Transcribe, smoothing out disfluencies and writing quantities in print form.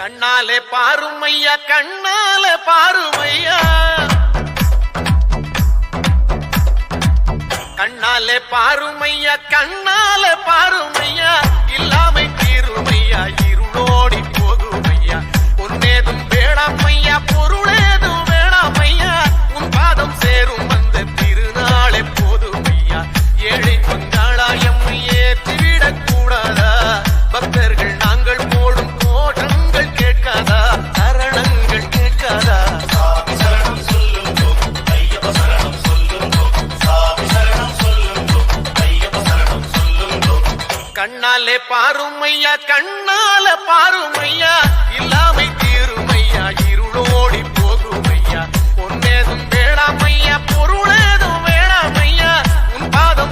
கண்ணாலே பாருமையா கண்ணாலே பாருமையா கண்ணாலே பாருமையா கண்ணாலே பாருமையா இல்லாமை தீருமையா இருளோடி போகுமையா பொன்னேதும் வேளாமையா பொருளேதும் வேளாமையா உன் பாதம் சேரும் அந்த திருநாளே போதுமையா ஏழை பங்காளாயம் ஏற்றிவிடக் கூடாதா பக்தர்கள் நாங்கள் போடும் கோஷங்கள் கேட்காதா சரணங்கள் கேட்காதா கண்ணாலே பாருமையா கண்ணால பாருமையா இல்லாமை தீருமையா இருளோடி போகுமையா பொன்னேதும் வேளாமையா பொருளேதும் வேளாமையா உன் பாதம்